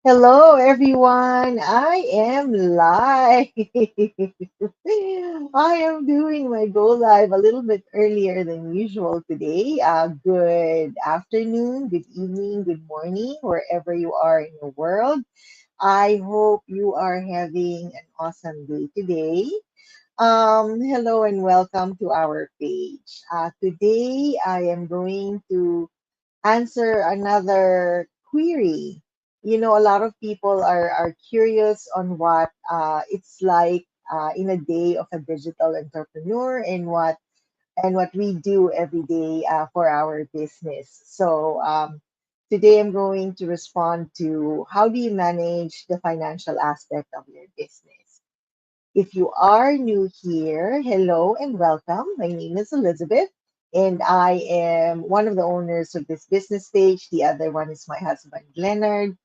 Hello, everyone. I am live. I am doing my go live a little bit earlier than usual today. Good afternoon, good evening, good morning, wherever you are in the world. I hope you are having an awesome day today. Hello and welcome to our page. Today, I am going to answer another query. A lot of people are curious on what it's like in a day of a digital entrepreneur and what we do every day for our business. So today I'm going to respond to how do you manage the financial aspect of your business. If you are new here, hello and welcome. My name is Elizabeth, and I am one of the owners of this business page. The other one is my husband, Leonard.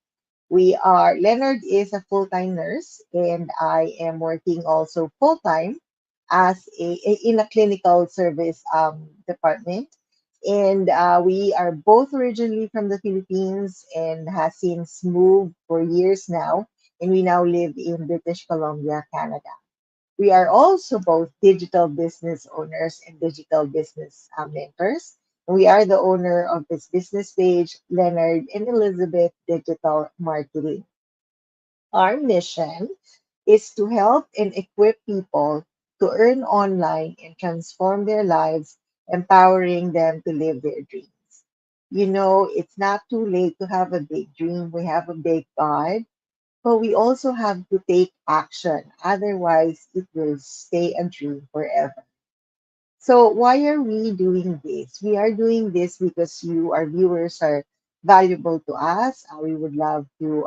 Leonard is a full time nurse, and I am working also full time in a clinical service department. And we are both originally from the Philippines and has since moved for years now, and we now live in British Columbia, Canada. We are also both digital business owners and digital business mentors. We are the owner of this business page, Leonard and Elizabeth Digital Marketing. Our mission is to help and equip people to earn online and transform their lives, empowering them to live their dreams. It's not too late to have a big dream. We have a big God, but we also have to take action. Otherwise, it will stay a dream forever. So, why are we doing this? We are doing this because you, our viewers, are valuable to us. We would love to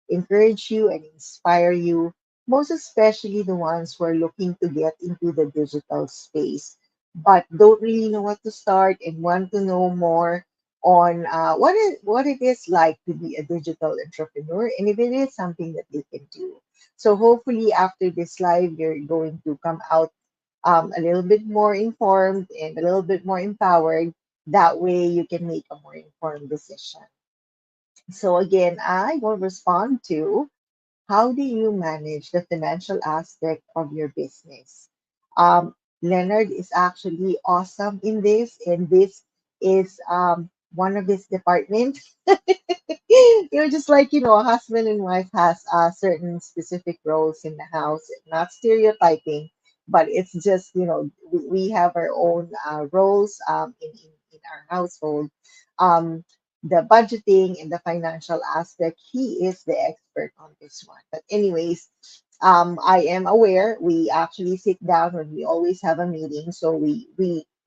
encourage you and inspire you, most especially the ones who are looking to get into the digital space, but don't really know what to start and want to know more on what it is like to be a digital entrepreneur and if it is something that they can do. So hopefully after this live, you're going to come out a little bit more informed and a little bit more empowered. That way, you can make a more informed decision. So, again, I will respond to how do you manage the financial aspect of your business? Leonard is actually awesome in this, and this is one of his departments. Just like a husband and wife has certain specific roles in the house, not stereotyping, but it's just we have our own roles in our household. Um, the budgeting and the financial aspect, he is the expert on this one. But anyways, I am aware we actually sit down when we always have a meeting, so we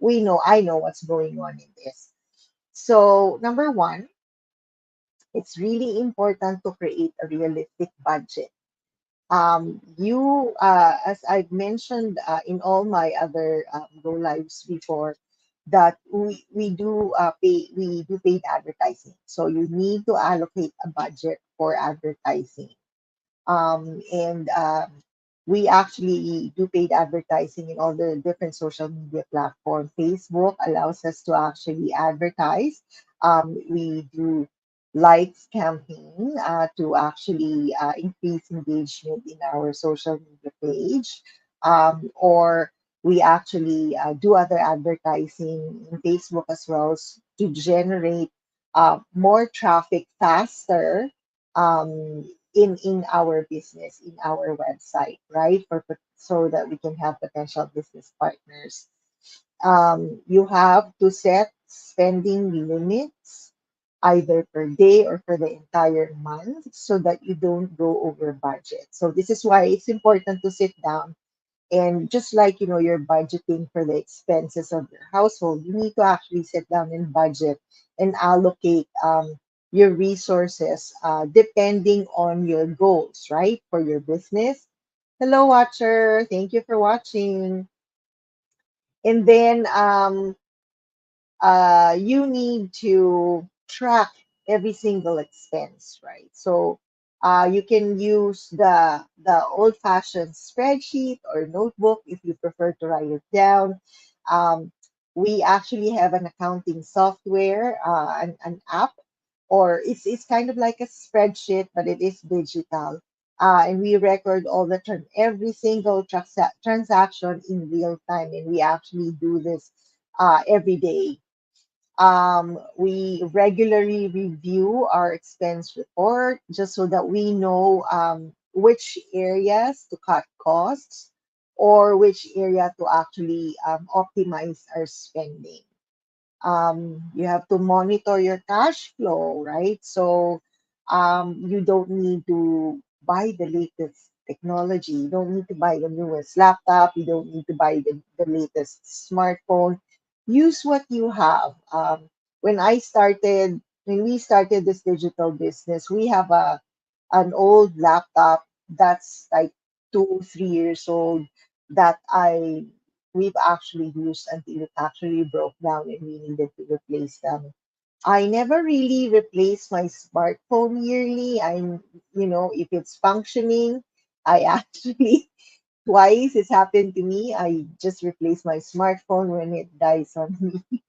know I know what's going on in this. So number one, it's really important to create a realistic budget. As I've mentioned in all my other go lives before, that we do paid advertising. So you need to allocate a budget for advertising. And we actually do paid advertising in all the different social media platforms. Facebook allows us to actually advertise. We do likes campaign to actually increase engagement in our social media page. Or we actually do other advertising in Facebook as well to generate more traffic faster in our business, in our website, right? So that we can have potential business partners. You have to set spending limits either per day or for the entire month so that you don't go over budget. So this is why it's important to sit down and just like you're budgeting for the expenses of your household, you need to actually sit down and budget and allocate your resources depending on your goals, right? For your business. Hello, watcher. Thank you for watching. And then you need to track every single expense, right? So you can use the old-fashioned spreadsheet or notebook if you prefer to write it down. Um, we actually have an accounting software, an app. or it's kind of like a spreadsheet, but it is digital. And we record all the every single transaction in real time, and we actually do this every day. We regularly review our expense report just so that we know which areas to cut costs or which area to actually optimize our spending. You have to monitor your cash flow, right? So you don't need to buy the latest technology. You don't need to buy the newest laptop. You don't need to buy the latest smartphone. Use what you have. When I started, when we started this digital business, we have a an old laptop that's like 2, 3 years old that I we've actually used until it actually broke down and we needed to replace them. I never really replace my smartphone yearly. If it's functioning, I actually twice it's happened to me. I just replace my smartphone when it dies on me.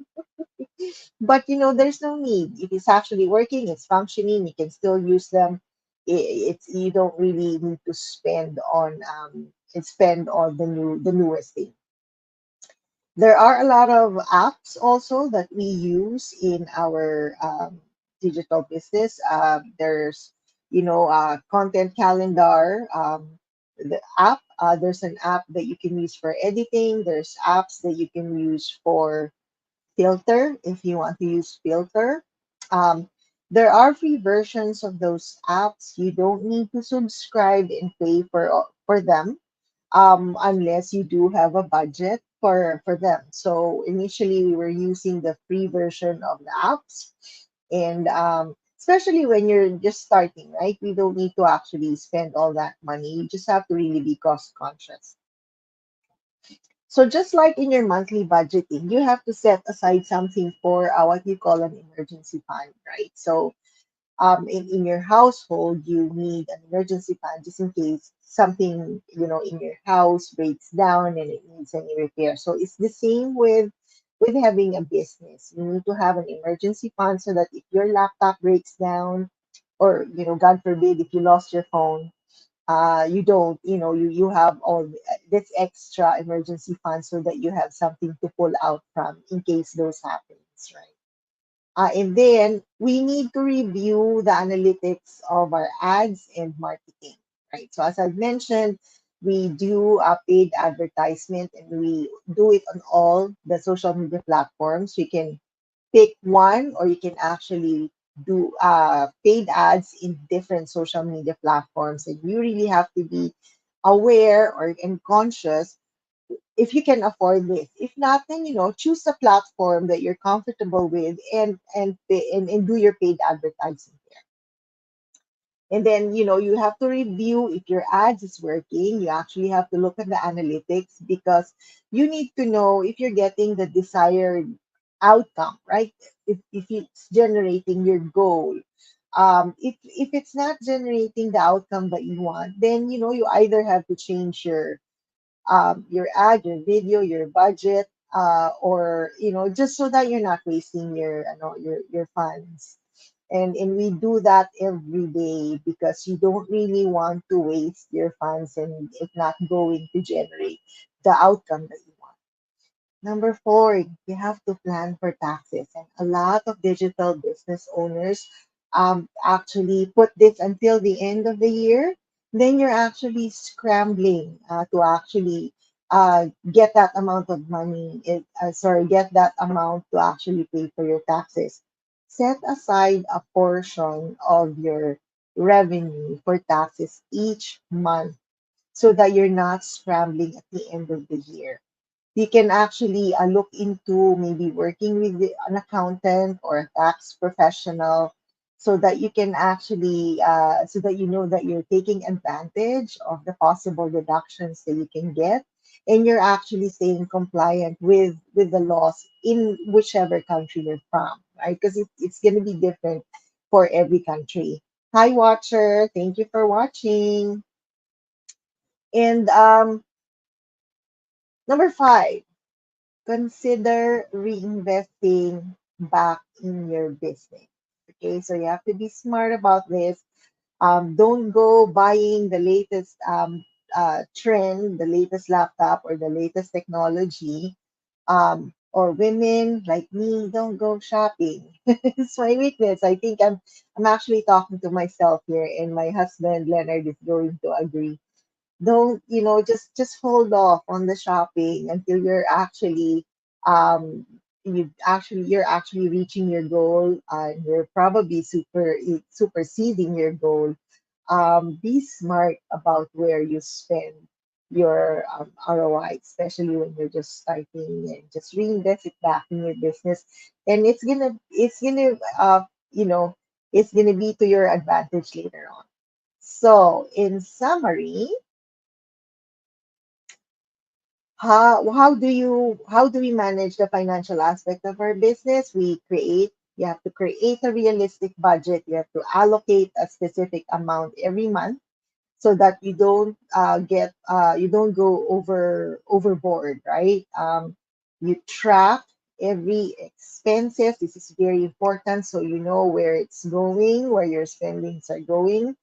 But there's no need. If it's actually working, it's functioning, you can still use them. It's you don't really need to spend on the newest thing. There are a lot of apps also that we use in our digital business. There's content calendar. The app. There's an app that you can use for editing. There's apps that you can use for filter if you want to use filter. Um, there are free versions of those apps. You don't need to subscribe and pay for them unless you do have a budget for them. So initially, we were using the free version of the apps, and especially when you're just starting, right? We don't need to actually spend all that money. You just have to really be cost conscious. So just like in your monthly budgeting, you have to set aside something for what you call an emergency fund, right? So in your household, you need an emergency fund just in case something, in your house breaks down and it needs any repair. So it's the same with having a business. You need to have an emergency fund so that if your laptop breaks down, or God forbid, if you lost your phone, you don't, you have all this extra emergency fund so that you have something to pull out from in case those happens, right? And then we need to review the analytics of our ads and marketing, right? So as I've mentioned, we do a paid advertisement and we do it on all the social media platforms. We can pick one, or you can actually do paid ads in different social media platforms, and you really have to be aware or and conscious if you can afford this. If not, then choose a platform that you're comfortable with, and do your paid advertising there. And then, you have to review if your ads is working. You actually have to look at the analytics because you need to know if you're getting the desired outcome, right? If it's generating your goal. If it's not generating the outcome that you want, then, you either have to change your ad, your video, your budget, or just so that you're not wasting your funds. And we do that every day because you don't really want to waste your funds and it not going to generate the outcome that you want. Number four, you have to plan for taxes. And a lot of digital business owners actually put this until the end of the year. Then you're actually scrambling to actually get that amount of money, get that amount to actually pay for your taxes. Set aside a portion of your revenue for taxes each month so that you're not scrambling at the end of the year. You can actually look into maybe working with an accountant or a tax professional so that you can actually so that you know that you're taking advantage of the possible deductions that you can get, and you're actually staying compliant with the laws in whichever country you're from, right? Because it's going to be different for every country. Hi, watcher, thank you for watching. And number five, consider reinvesting back in your business. Okay, so you have to be smart about this. Don't go buying the latest trend, the latest laptop, or the latest technology. Or women like me, don't go shopping. It's my weakness. I think I'm actually talking to myself here, and my husband Leonard is going to agree. Don't, just hold off on the shopping until you're actually reaching your goal, and you're probably superseding your goal. Be smart about where you spend your ROI, especially when you're just starting, and just reinvest it back in your business. And you know, it's gonna be to your advantage later on. So, in summary, how do we manage the financial aspect of our business? You have to create a realistic budget. You have to allocate a specific amount every month so that you don't go overboard, right? You track every expenses. This is very important, so you know where it's going, where your spendings are going.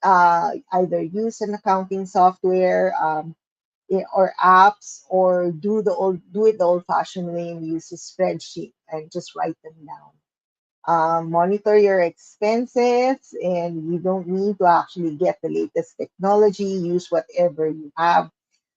Either use an accounting software, or apps, or do it the old fashioned way and use a spreadsheet and just write them down. Monitor your expenses, and you don't need to actually get the latest technology. Use whatever you have,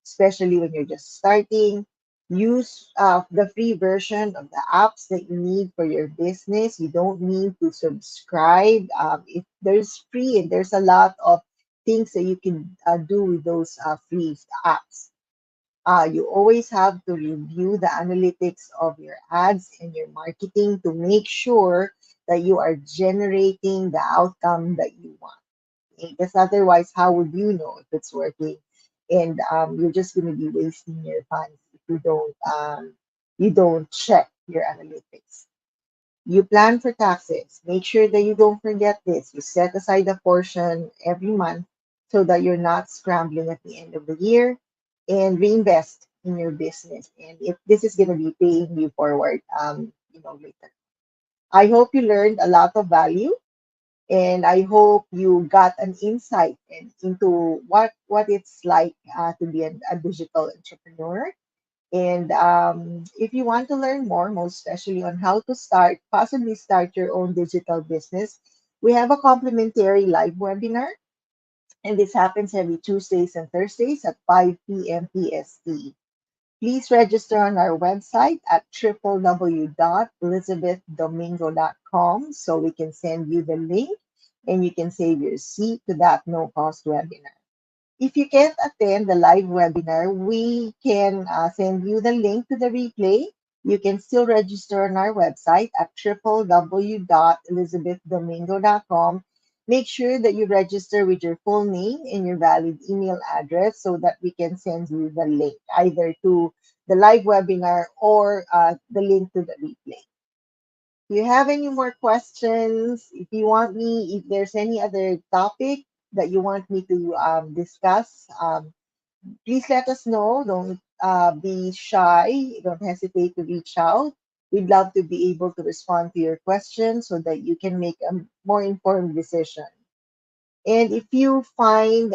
especially when you're just starting. Use the free version of the apps that you need for your business. You don't need to subscribe. If there's free, and there's a lot of things that you can do with those free apps. You always have to review the analytics of your ads and your marketing to make sure that you are generating the outcome that you want. Okay? Because otherwise, how would you know if it's working? And you're just going to be wasting your funds if you don't check your analytics. You plan for taxes. Make sure that you don't forget this. You set aside a portion every month so that you're not scrambling at the end of the year, and reinvest in your business. And if this is going to be paying you forward, later. I hope you learned a lot of value, and I hope you got an insight into what it's like to be a digital entrepreneur. And if you want to learn more, most especially on how to possibly start your own digital business, we have a complimentary live webinar. And this happens every Tuesdays and Thursdays at 5 p.m. PST. Please register on our website at www.elizabethdomingo.com so we can send you the link, and you can save your seat to that no cost webinar. If you can't attend the live webinar, we can send you the link to the replay. You can still register on our website at www.elizabethdomingo.com. Make sure that you register with your full name and your valid email address so that we can send you the link either to the live webinar or the link to the replay. If you have any more questions, if there's any other topic that you want me to discuss, please let us know. Don't be shy. Don't hesitate to reach out. We'd love to be able to respond to your questions so that you can make a more informed decision. And if you find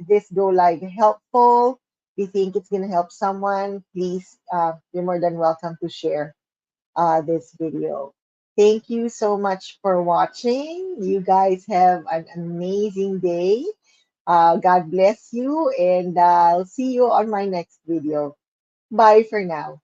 this go live helpful, if you think it's going to help someone, please, you're more than welcome to share this video. Thank you so much for watching. You guys have an amazing day. God bless you, and I'll see you on my next video. Bye for now.